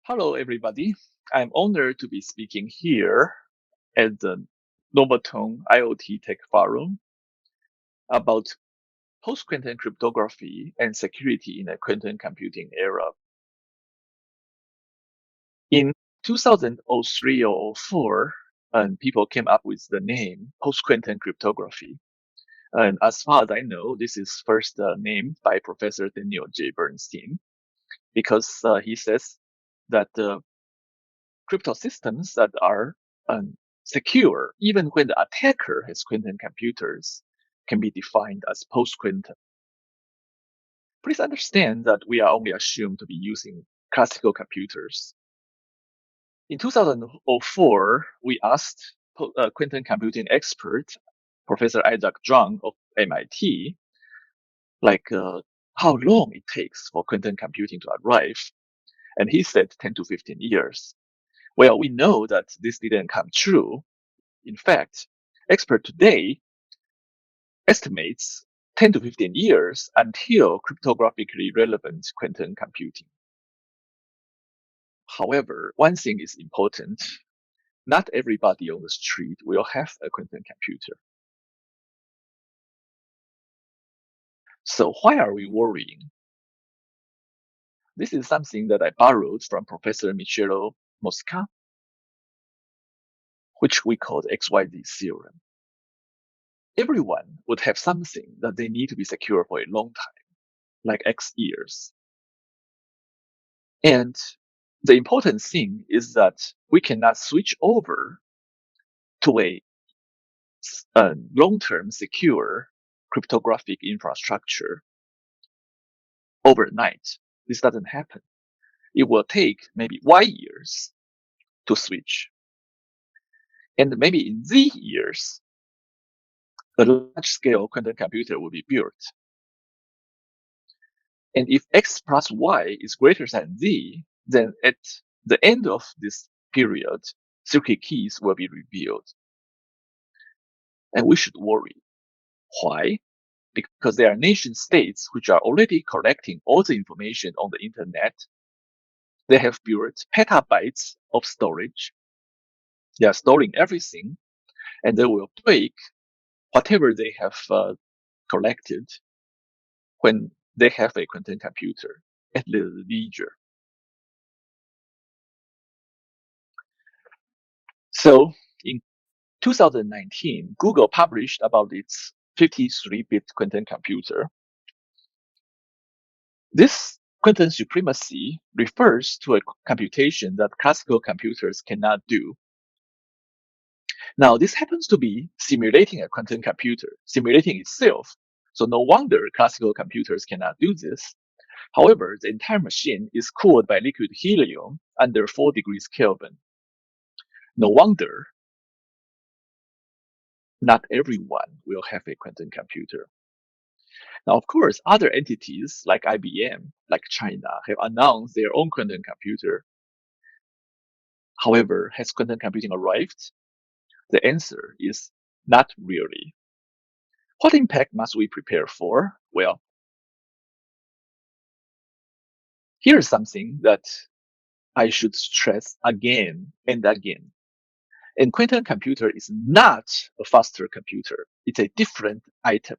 Hello, everybody. I'm honored to be speaking here at the Novatone IoT Tech Forum about post-quantum cryptography and security in a quantum computing era. In 2003 or 04, people came up with the name post-quantum cryptography. And as far as I know, this is first named by Professor Daniel J. Bernstein, because he says that crypto systems that are secure, even when the attacker has quantum computers, can be defined as post-quantum. Please understand that we are only assumed to be using classical computers. In 2004, we asked quantum computing expert, Professor Isaac Zhang of MIT, how long it takes for quantum computing to arrive. And he said 10 to 15 years. Well, we know that this didn't come true. In fact, expert today estimates 10 to 15 years until cryptographically relevant quantum computing. However, one thing is important. Not everybody on the street will have a quantum computer. So why are we worrying? This is something that I borrowed from Professor Michele Mosca, which we call the XYZ theorem. Everyone would have something that they need to be secure for a long time, like X years. And the important thing is that we cannot switch over to a long-term secure cryptographic infrastructure overnight. This doesn't happen. It will take maybe Y years to switch. And maybe in Z years, a large-scale quantum computer will be built. And if X plus Y is greater than Z, then at the end of this period, circuit keys will be revealed. And we should worry. Why? Because there are nation states which are already collecting all the information on the internet. They have built petabytes of storage. They are storing everything, and they will break whatever they have collected when they have a quantum computer at their leisure. So in 2019, Google published about its 53-bit quantum computer. This quantum supremacy refers to a computation that classical computers cannot do. Now, this happens to be simulating a quantum computer, simulating itself. So no wonder classical computers cannot do this. However, the entire machine is cooled by liquid helium under 4 degrees Kelvin. No wonder not everyone will have a quantum computer. Now, of course, other entities like IBM, like China, have announced their own quantum computer. However, has quantum computing arrived? The answer is not really. What impact must we prepare for? Well, here's something that I should stress again and again. A quantum computer is not a faster computer. It's a different item.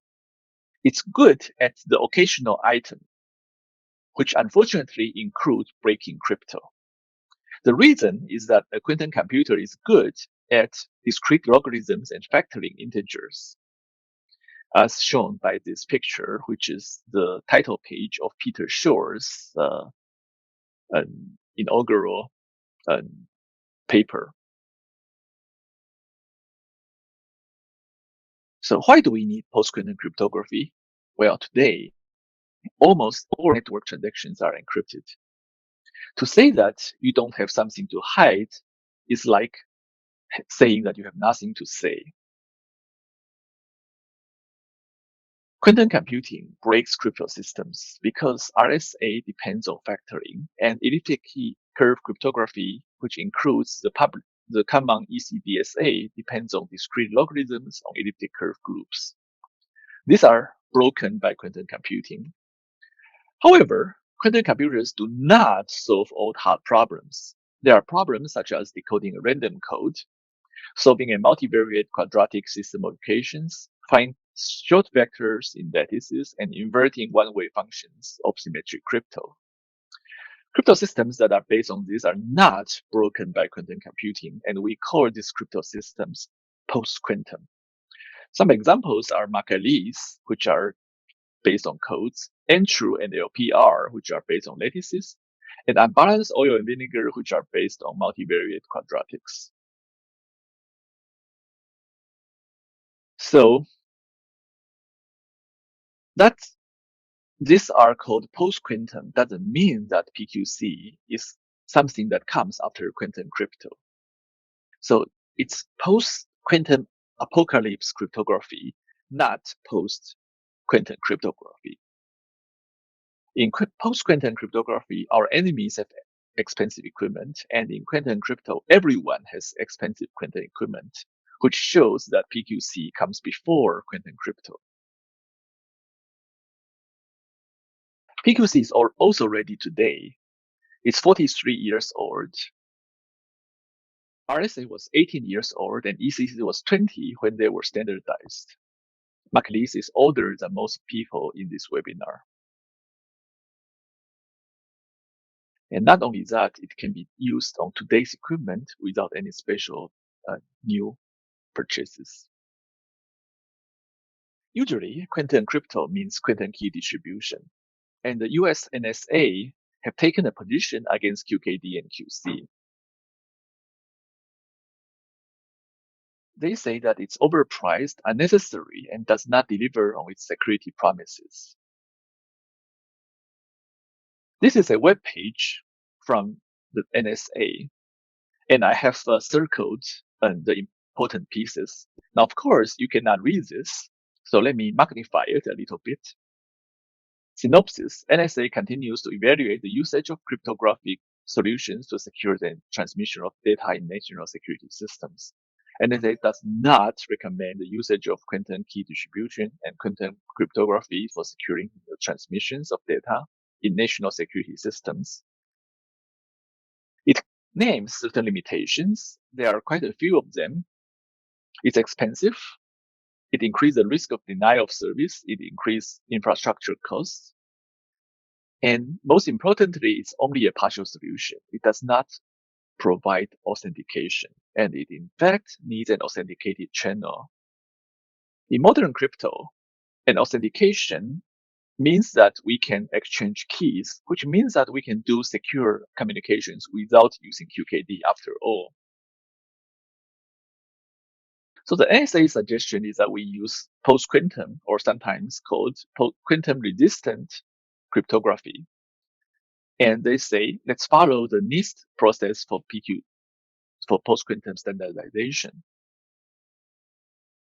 It's good at the occasional item, which unfortunately includes breaking crypto. The reason is that a quantum computer is good at discrete logarithms and factoring integers, as shown by this picture, which is the title page of Peter Shor's inaugural paper. So why do we need post-quantum cryptography? Well, today, almost all network transactions are encrypted. To say that you don't have something to hide is like saying that you have nothing to say. Quantum computing breaks crypto systems because RSA depends on factoring, and elliptic curve cryptography, which includes the common ECDSA, depends on discrete logarithms on elliptic curve groups. These are broken by quantum computing. However, Quantum computers do not solve all hard problems. There are problems such as decoding a random code, solving a multivariate quadratic system of equations, find short vectors in lattices, and inverting one-way functions of symmetric crypto. Crypto systems that are based on these are not broken by quantum computing, and we call these crypto systems post-quantum. Some examples are Macalis, which are based on codes, N-true and LPR, which are based on lattices, and unbalanced oil and vinegar, which are based on multivariate quadratics. So these are called post-quantum. Doesn't mean that PQC is something that comes after quantum crypto. So it's post-quantum apocalypse cryptography, not post-quantum cryptography. In post-quantum cryptography, our enemies have expensive equipment, and in quantum crypto, everyone has expensive quantum equipment, which shows that PQC comes before quantum crypto. PQC is also ready today. It's 43 years old. RSA was 18 years old, and ECC was 20 when they were standardized. Macalis is older than most people in this webinar. And not only that, it can be used on today's equipment without any special new purchases. Usually, quantum crypto means quantum key distribution, and the US NSA have taken a position against QKD and QC. They say that it's overpriced, unnecessary, and does not deliver on its security promises. This is a web page from the NSA, and I have circled the important pieces. Now, of course, you cannot read this, so let me magnify it a little bit. Synopsis: NSA continues to evaluate the usage of cryptographic solutions to secure the transmission of data in national security systems. NSA does not recommend the usage of quantum key distribution and quantum cryptography for securing the transmissions of data in national security systems. It names certain limitations. There are quite a few of them. It's expensive. It increases the risk of denial of service. It increases infrastructure costs. And most importantly, it's only a partial solution. It does not provide authentication, and it in fact needs an authenticated channel. In modern crypto, an authentication means that we can exchange keys, which means that we can do secure communications without using QKD after all. So the NSA suggestion is that we use post-quantum, or sometimes called quantum resistant cryptography. And they say, let's follow the NIST process for post-quantum standardization.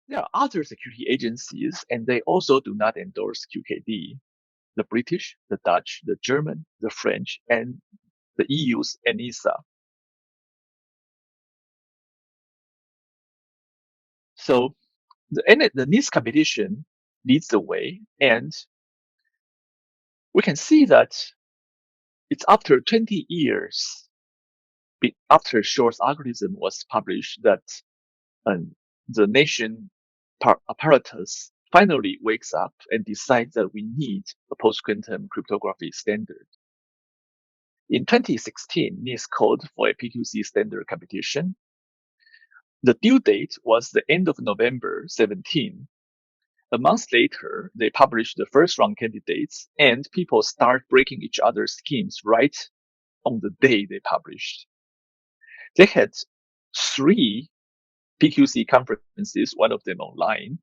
There are other security agencies, and they also do not endorse QKD. The British, the Dutch, the German, the French, and the EU's NISA. So the NIST competition leads the way, and we can see that it's after 20 years after Shor's algorithm was published that the nation apparatus finally wakes up and decides that we need a post-quantum cryptography standard. In 2016, NIST called for a PQC standard competition. The due date was the end of November 17. A month later, they published the first round candidates, and people start breaking each other's schemes right on the day they published. They had 3 PQC conferences, one of them online,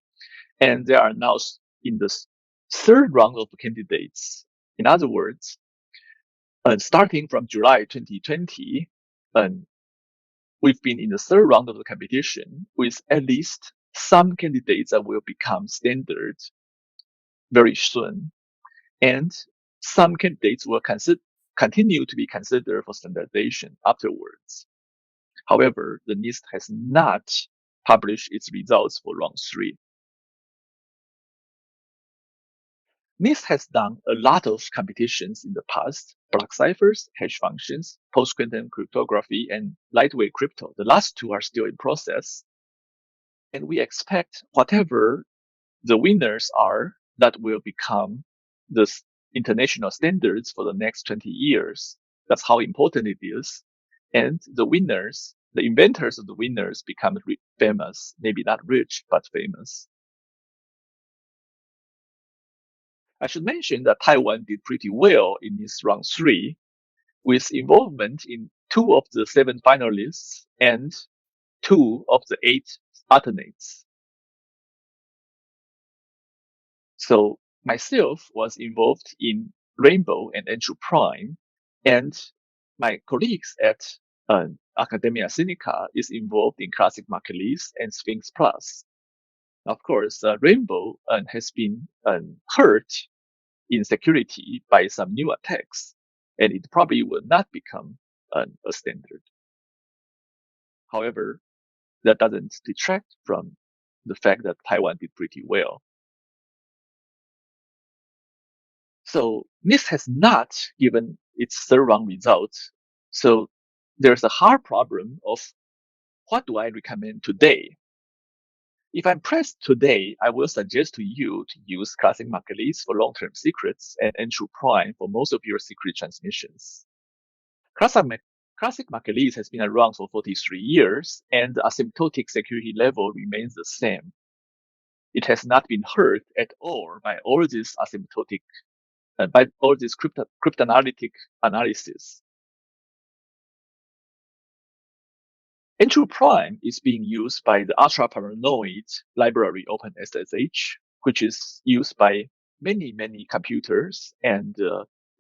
and they are now in the third round of candidates. In other words, starting from July 2020, we've been in the third round of the competition with at least some candidates that will become standard very soon. And some candidates will continue to be considered for standardization afterwards. However, the NIST has not published its results for round 3. NIST has done a lot of competitions in the past: block ciphers, hash functions, post-quantum cryptography, and lightweight crypto. The last two are still in process. And we expect whatever the winners are, that will become the international standards for the next 20 years. That's how important it is. And the winners, the inventors of the winners become famous, maybe not rich, but famous. I should mention that Taiwan did pretty well in this round 3, with involvement in 2 of the 7 finalists and 2 of the 8 alternates. So myself was involved in Rainbow and Entropy Prime, and my colleagues at Academia Sinica is involved in Classic Market List and Sphinx Plus. Of course, Rainbow has been hurt in security by some new attacks, and it probably will not become a standard. However, that doesn't detract from the fact that Taiwan did pretty well. So NIST has not given its third round results. So there's a hard problem of what do I recommend today? If I'm pressed today, I will suggest to you to use Classic Market List for long-term secrets and Entropy Prime for most of your secret transmissions. Classic Market List has been around for 43 years, and the asymptotic security level remains the same. It has not been hurt at all by all this asymptotic, by all this cryptanalytic analysis. Entropy Prime is being used by the ultra-paranoid library OpenSSH, which is used by many, many computers, and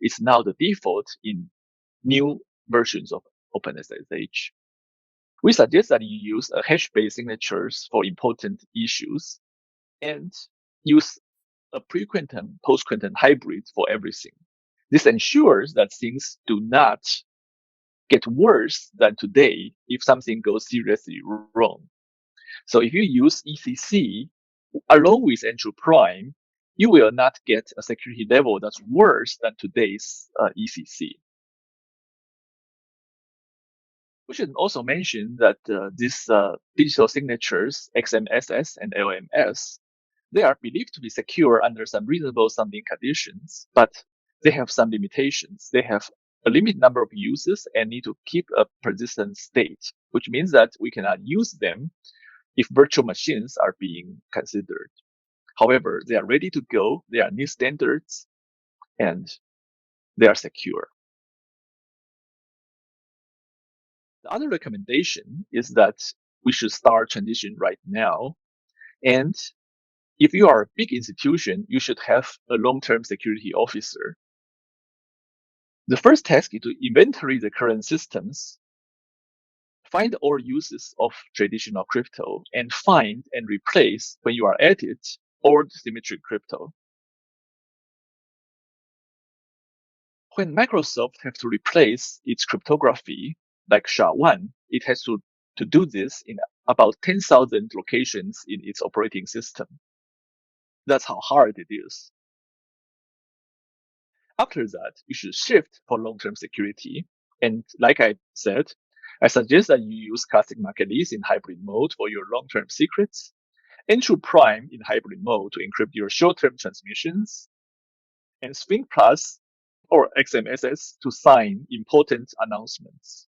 is now the default in new versions of OpenSSH. We suggest that you use hash-based signatures for important issues and use a pre-quantum, post-quantum hybrid for everything. This ensures that things do not get worse than today if something goes seriously wrong. So if you use ECC along with Entropy Prime, you will not get a security level that's worse than today's ECC. We should also mention that these digital signatures, XMSS and LMS, they are believed to be secure under some reasonable sounding conditions, but they have some limitations. They have a limited number of uses and need to keep a persistent state, which means that we cannot use them if virtual machines are being considered. However, they are ready to go. They are NIST standards and they are secure. The other recommendation is that we should start transition right now. And if you are a big institution, you should have a long-term security officer. The first task is to inventory the current systems, find all uses of traditional crypto, and find and replace, when you are at it, old symmetric crypto. When Microsoft has to replace its cryptography, like SHA-1, it has to do this in about 10,000 locations in its operating system. That's how hard it is. After that, you should shift for long-term security. And like I said, I suggest that you use Classic Market List in hybrid mode for your long-term secrets, Entropy Prime in hybrid mode to encrypt your short-term transmissions, and Sphinx Plus or XMSS to sign important announcements.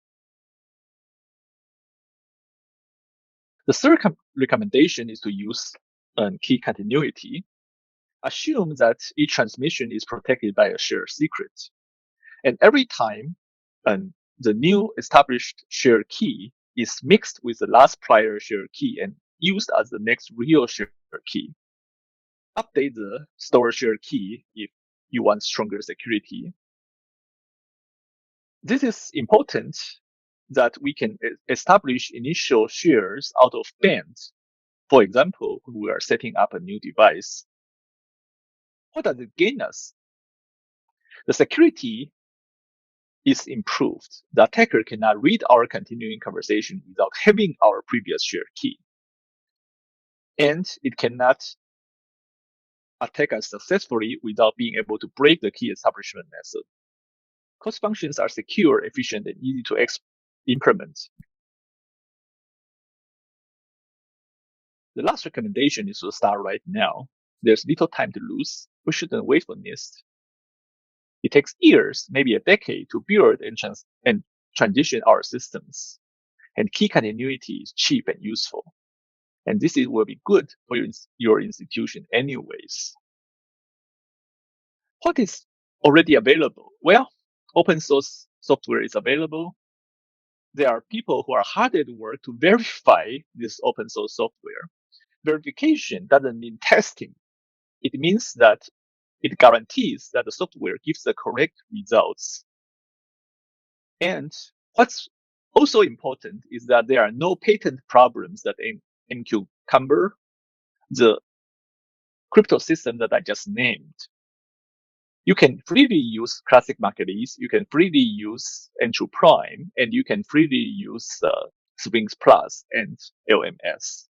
The third recommendation is to use key continuity. Assume that each transmission is protected by a shared secret. And every time the new established shared key is mixed with the last prior shared key and used as the next real shared key, update the stored shared key if you want stronger security. This is important that we can establish initial shares out of band. For example, when we are setting up a new device. What does it gain us? The security is improved. The attacker cannot read our continuing conversation without having our previous shared key. And it cannot attack us successfully without being able to break the key establishment method. Cost functions are secure, efficient, and easy to implement. The last recommendation is to start right now. There's little time to lose. We shouldn't wait for NIST. It takes years, maybe a decade, to build and transition our systems. And key continuity is cheap and useful. And this will be good for your institution anyways. What is already available? Well, open source software is available. There are people who are hard at work to verify this open source software. Verification doesn't mean testing. It means that it guarantees that the software gives the correct results. And what's also important is that there are no patent problems that encumber the crypto system that I just named. You can freely use classic market ease, you can freely use Entropy Prime, and you can freely use Sphinx Plus and LMS.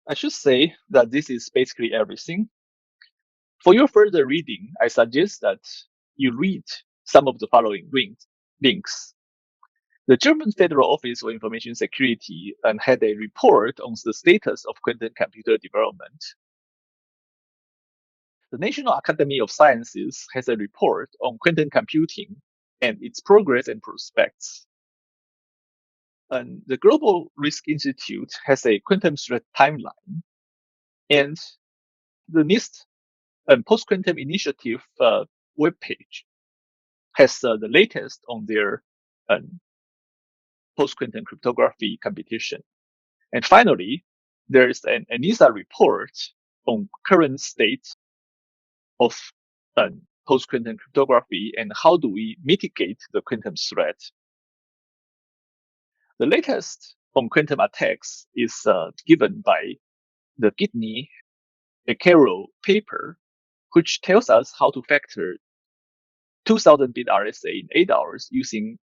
I should say that this is basically everything. For your further reading, I suggest that you read some of the following links. The German Federal Office for Information Security had a report on the status of quantum computer development. The National Academy of Sciences has a report on quantum computing and its progress and prospects. And the Global Risk Institute has a quantum threat timeline. And the NIST and Postquantum Initiative webpage has the latest on their post-quantum cryptography competition. And finally, there is an NIST report on current state of post-quantum cryptography and how do we mitigate the quantum threat. The latest on quantum attacks is given by the Gidney Carroll paper, which tells us how to factor 2000-bit RSA in 8 hours using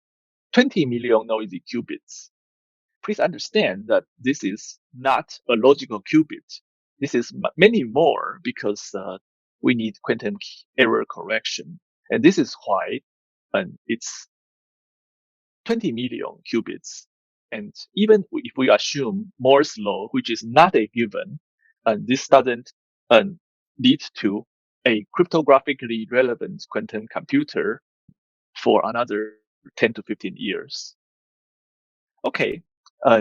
20 million noisy qubits. Please understand that this is not a logical qubit. This is many more because we need quantum error correction. And this is why it's 20 million qubits. And even if we assume Moore's law, which is not a given, this doesn't lead to a cryptographically relevant quantum computer for another 10 to 15 years. Okay,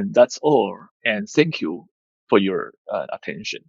that's all. And thank you for your attention.